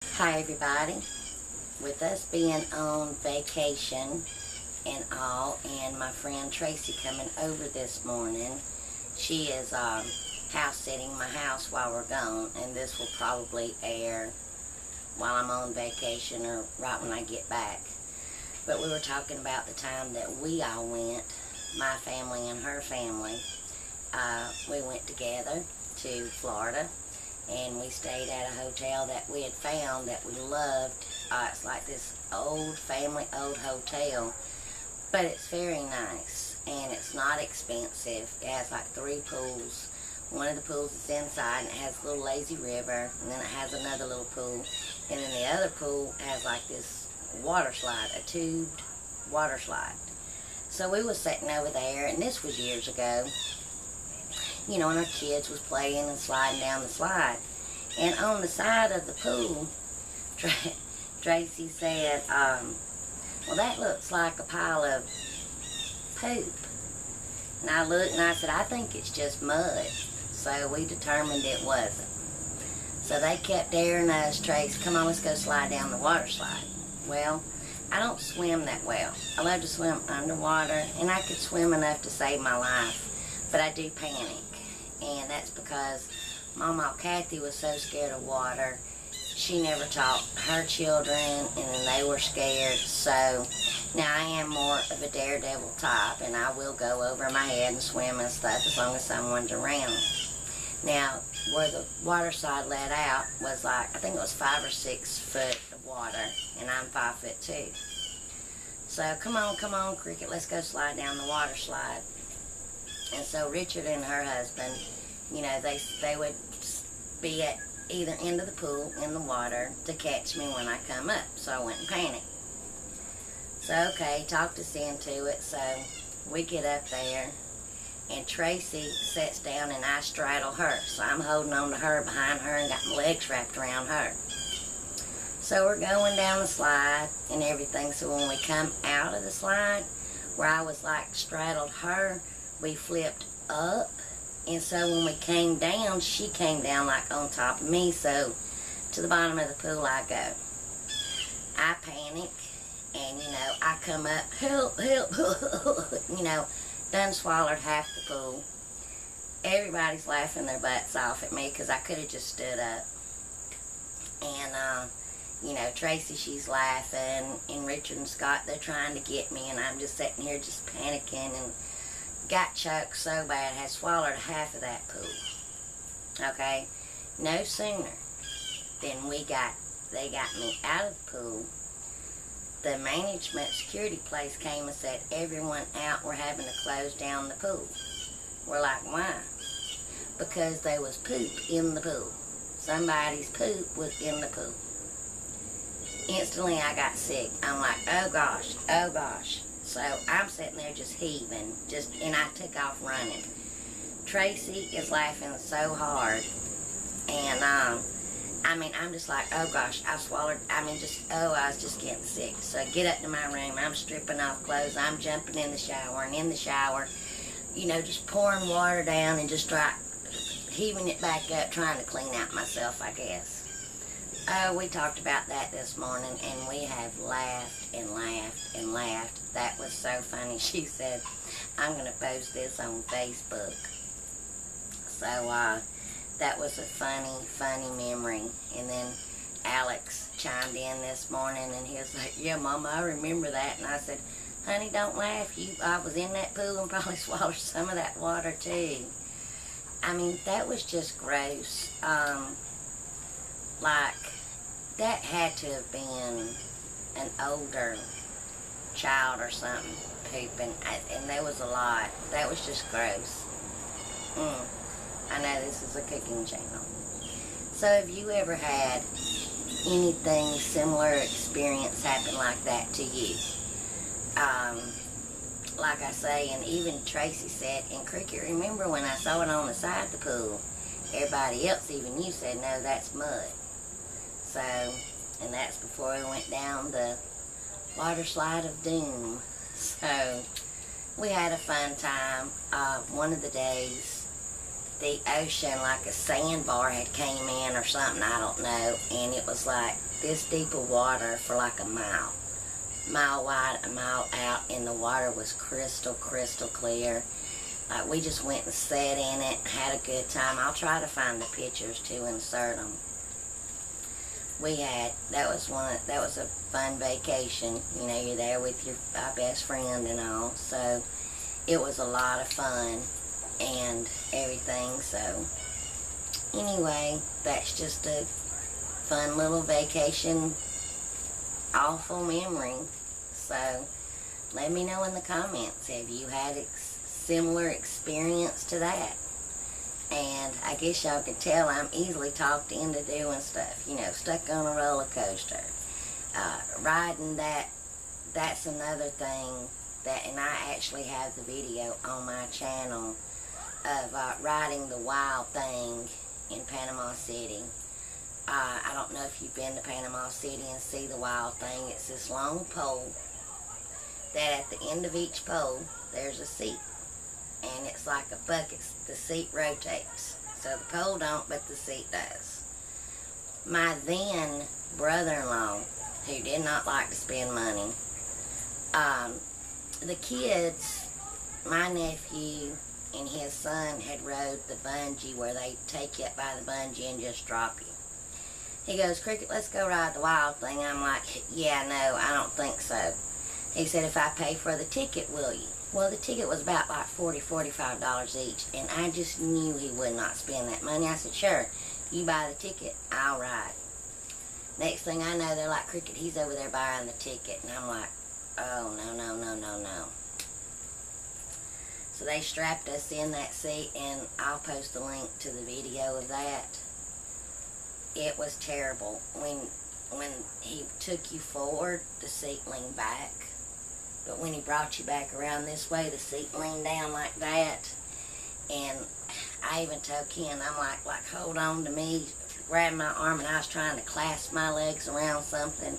Hi everybody. With us being on vacation and all, and my friend Tracy coming over this morning, she is house sitting my house while we're gone, and this will probably air while I'm on vacation or right when I get back. But we were talking about the time that we all went, my family and her family. We went together to Florida, and we stayed at a hotel that we had found that we loved. It's like this old old hotel, but it's very nice, and it's not expensive. It has like 3 pools. One of the pools is inside, and it has a little lazy river, and then it has another little pool, and then the other pool has like this water slide, a tubed water slide. So we was sitting over there, and this was years ago, and our kids was playing and sliding down the slide. And on the side of the pool, Tracy said, well, that looks like a pile of poop. And I looked and I said, I think it's just mud. So we determined it wasn't. So they kept daring us, Tracy, come on, let's go slide down the water slide. Well, I don't swim that well. I love to swim underwater, and I could swim enough to save my life, but I do panic. And that's because Mama Kathy was so scared of water. She never taught her children, and then they were scared. So now I am more of a daredevil type, and I will go over my head and swim and stuff as long as someone's around. Now, where the water slide let out was like, I think it was 5 or 6 foot of water, and I'm 5'2". So come on, Cricket, let's go slide down the water slide. And so Richard and her husband, they would be at either end of the pool in the water to catch me when I come up. So I went and panicked. So, okay, talked us into it. So we get up there, and Tracy sits down, and I straddle her. So I'm holding on to her behind her and got my legs wrapped around her. So we're going down the slide and everything. So when we come out of the slide, where I was like straddled her, we flipped up, and so when we came down, she came down like on top of me. So to the bottom of the pool I go. I panic, and I come up, help, done swallowed half the pool. Everybody's laughing their butts off at me because I could have just stood up. And Tracy, she's laughing, and Richard and Scott, they're trying to get me, and I'm just sitting here just panicking, and got choked so bad, had swallowed half of that pool. Okay, no sooner than they got me out of the pool, the management security place came and said, everyone out, we're having to close down the pool. We're like, why? Because there was poop in the pool. Somebody's poop was in the pool. Instantly I got sick. I'm like, oh gosh. So I'm sitting there just heaving, and I took off running. Tracy is laughing so hard, and I'm just like, oh gosh, I swallowed, I was just getting sick. So I get up to my room, I'm stripping off clothes, I'm jumping in the shower, and in the shower, just pouring water down and just heaving it back up, trying to clean out myself, I guess. Oh, we talked about that this morning, and we have laughed and laughed and laughed. That was so funny. She said, I'm going to post this on Facebook. So, that was a funny memory. And then Alex chimed in this morning, and he was like, yeah, Mama, I remember that. And I said, honey, don't laugh. I was in that pool and probably swallowed some of that water, too. I mean, that was just gross. That had to have been an older child or something pooping, and there was a lot. That was just gross. I know this is a cooking channel. So have you ever had anything similar experience happen like that to you? Like I say, and even Tracy said, and Cricket, remember when I saw it on the side of the pool? Everybody else, even you, said, no, that's mud. So, and that's before we went down the water slide of doom. So, we had a fun time. One of the days, the ocean, like a sandbar had came in or something, I don't know, and it was like this deep of water for like a mile wide, a mile out, and the water was crystal clear. We just went and sat in it, had a good time. I'll try to find the pictures to insert them. That was a fun vacation. You know, you're there with your best friend and all, so it was a lot of fun and everything. So anyway, that's just a fun little vacation, awful memory. So let me know in the comments, have you had similar experience to that? And I guess y'all can tell I'm easily talked into doing stuff, you know, stuck on a roller coaster. Riding that's another thing and I actually have the video on my channel of riding the Wild Thing in Panama City. I don't know if you've been to Panama City and see the Wild Thing. It's this long pole that at the end of each pole there's a seat. And it's like a bucket. The seat rotates. So the pole don't, but the seat does. My then brother-in-law, who did not like to spend money, the kids, my nephew and his son had rode the bungee where they take you up by the bungee and just drop you. He goes, "Cricket, let's go ride the Wild Thing." I'm like, "Yeah, no, I don't think so." He said, "If I pay for the ticket, will you?" Well, the ticket was about like $40, $45 each, and I just knew he would not spend that money. I said, "Sure, you buy the ticket, I'll ride." Next thing I know, they're like, "Cricket, he's over there buying the ticket." And I'm like, "Oh, no, no, no, no, no." So they strapped us in that seat, and I'll post the link to the video of that. It was terrible. When he took you forward, the seat leaned back. But when he brought you back around this way, the seat leaned down like that. And I even told Ken, I'm like, "Hold on to me." Grabbed my arm, and I was trying to clasp my legs around something.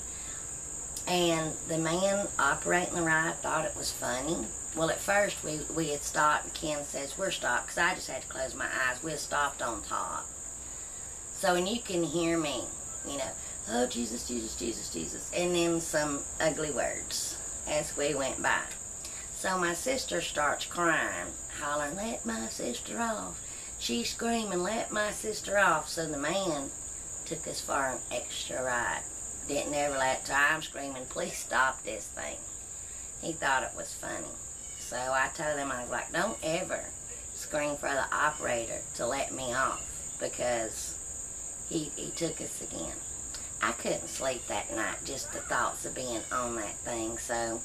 And the man operating the ride thought it was funny. Well, at first we had stopped, and Ken says, "We're stopped," because I just had to close my eyes. We had stopped on top. So, and you can hear me, you know, "Oh, Jesus, Jesus, Jesus, Jesus," and then some ugly words as we went by. So my sister starts crying, hollering, "Let my sister off." She's screaming, "Let my sister off." So the man took us for an extra ride. Didn't ever let time screaming, "Please stop this thing." He thought it was funny. So I told him, I was like, "Don't ever scream for the operator to let me off," because he took us again. I couldn't sleep that night, just the thoughts of being on that thing. So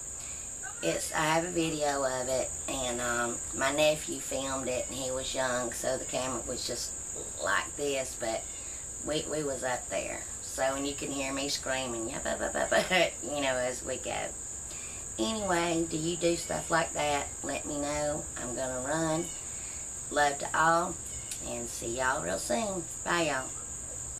I have a video of it, and my nephew filmed it, and he was young, so the camera was just like this, but we was up there. So, and you can hear me screaming, you know, as we go. Anyway, do you do stuff like that? Let me know. I'm gonna run. Love to all, and see y'all real soon. Bye, y'all.